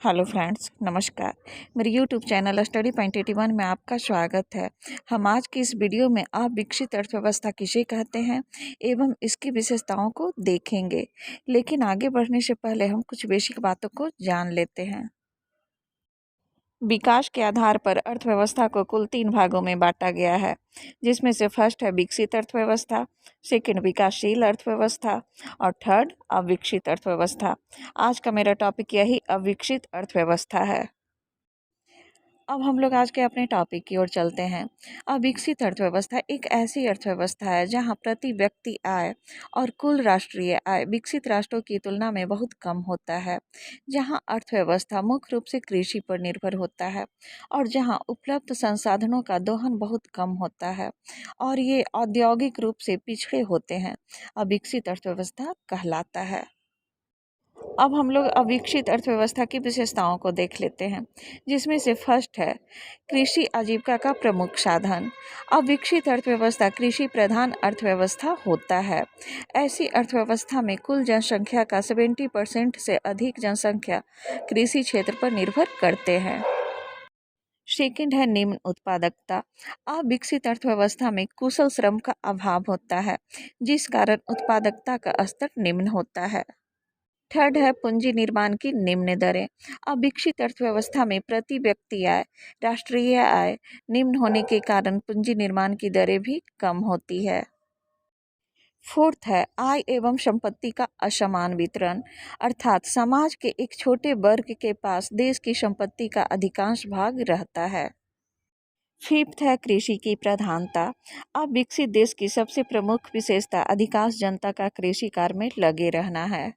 Hello friends, नमस्कार। मेरे YouTube channel study point 81 में आपका स्वागत है। हम आज की इस वीडियो में अविकसित अर्थव्यवस्था किसे कहते हैं एवं इसकी विशेषताओं को देखेंगे। लेकिन आगे बढ़ने से पहले हम कुछ बेसिक बातों को जान लेते हैं। विकास के आधार पर अर्थव्यवस्था को कुल 3 भागों में बांटा गया है, जिसमें से फर्स्ट है विकसित अर्थव्यवस्था, सेकंड विकासशील अर्थव्यवस्था और थर्ड अविकसित अर्थव्यवस्था। आज का मेरा टॉपिक यही अविकसित अर्थव्यवस्था है। अब हम लोग आज के अपने टॉपिक की ओर चलते हैं। अविकसित अर्थव्यवस्था एक ऐसी अर्थव्यवस्था है जहां प्रति व्यक्ति आय और कुल राष्ट्रीय आय विकसित राष्ट्रों की तुलना में बहुत कम होता है, जहां अर्थव्यवस्था मुख्य रूप से कृषि पर निर्भर होता है और जहां उपलब्ध संसाधनों का दोहन बहुत कम होता है और ये औद्योगिक रूप से पिछड़े होते हैं, अविकसित अर्थव्यवस्था कहलाता है। अब हम लोग अविकसित अर्थव्यवस्था की विशेषताओं को देख लेते हैं, जिसमें से फर्स्ट है कृषि आजीविका का प्रमुख साधन। अविकसित अर्थव्यवस्था कृषि प्रधान अर्थव्यवस्था होता है। ऐसी अर्थव्यवस्था में कुल जनसंख्या का 70% से अधिक जनसंख्या कृषि क्षेत्र पर निर्भर करते हैं। सेकंड है निम्न उत्पादकता। अविकसित अर्थव्यवस्था में कुशल श्रम का अभाव होता है, जिस कारण उत्पादकता का स्तर निम्न होता है। थर्ड है पूंजी निर्माण की निम्न दरें। अविकसित अर्थव्यवस्था में प्रति व्यक्ति आय, राष्ट्रीय आय निम्न होने के कारण पूंजी निर्माण की दरें भी कम होती है। फोर्थ है आय एवं संपत्ति का असमान वितरण, अर्थात समाज के एक छोटे वर्ग के पास देश की संपत्ति का अधिकांश भाग रहता है। फिफ्थ है कृषि की प्रधानता। अविकसित देश की सबसे प्रमुख विशेषता अधिकांश जनता का कृषि कार्य में लगे रहना है।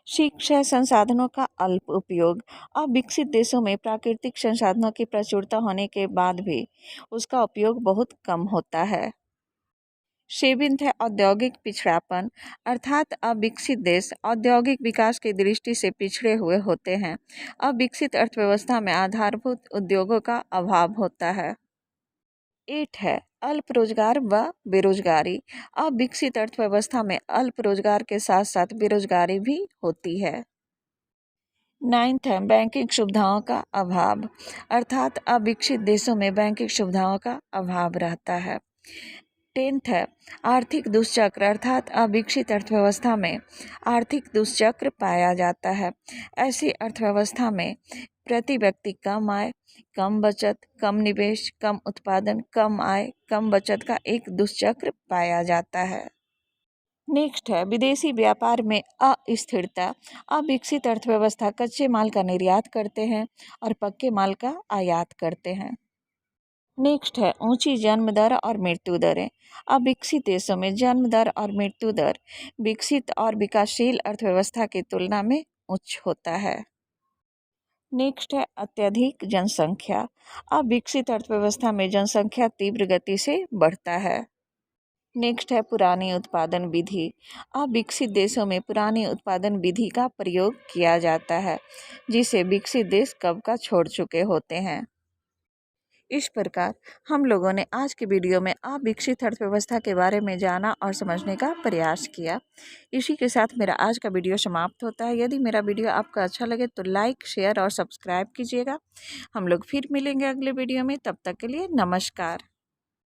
शिक्षा संसाधनों का अल्प उपयोग। अविकसित देशों में प्राकृतिक संसाधनों की प्रचुरता होने के बाद भी उसका उपयोग बहुत कम होता है। सेवेंथ है औद्योगिक पिछड़ापन, अर्थात अविकसित देश औद्योगिक विकास की दृष्टि से पिछड़े हुए होते हैं। अविकसित अर्थव्यवस्था में आधारभूत उद्योगों का अभाव होता है। 8 है अल्प रोजगार व बेरोजगारी। अविकसित अर्थव्यवस्था में अल्प रोजगार के साथ साथ बेरोजगारी भी होती है। 9th है बैंकिंग सुविधाओं का अभाव, अर्थात अविकसित देशों में बैंकिंग सुविधाओं का अभाव रहता है। 10th है आर्थिक दुष्चक्र, अर्थात अविकसित अर्थव्यवस्था में आर्थिक दुष्चक्र पाया जाता है। ऐसी अर्थव्यवस्था में प्रति व्यक्ति कम आय, कम बचत, कम निवेश, कम उत्पादन, कम आय, कम बचत का एक दुष्चक्र पाया जाता है। नेक्स्ट है विदेशी व्यापार में अस्थिरता। अविकसित अर्थव्यवस्था कच्चे माल का निर्यात करते हैं और पक्के माल का आयात करते हैं। नेक्स्ट है ऊंची जन्म दर और मृत्यु दरें। अविकसित देशों में जन्म दर और मृत्यु दर विकसित और विकासशील अर्थव्यवस्था की तुलना में उच्च होता है। नेक्स्ट है अत्यधिक जनसंख्या। अविकसित अर्थव्यवस्था में जनसंख्या तीव्र गति से बढ़ता है। नेक्स्ट है पुरानी उत्पादन विधि। अविकसित देशों में पुरानी उत्पादन विधि का प्रयोग किया जाता है, जिसे विकसित देश कब का छोड़ चुके होते हैं। इस प्रकार हम लोगों ने आज की वीडियो में अविकसित अर्थव्यवस्था के बारे में जाना और समझने का प्रयास किया। इसी के साथ मेरा आज का वीडियो समाप्त होता है। यदि मेरा वीडियो आपको अच्छा लगे तो लाइक, शेयर और सब्सक्राइब कीजिएगा। हम लोग फिर मिलेंगे अगले वीडियो में, तब तक के लिए नमस्कार।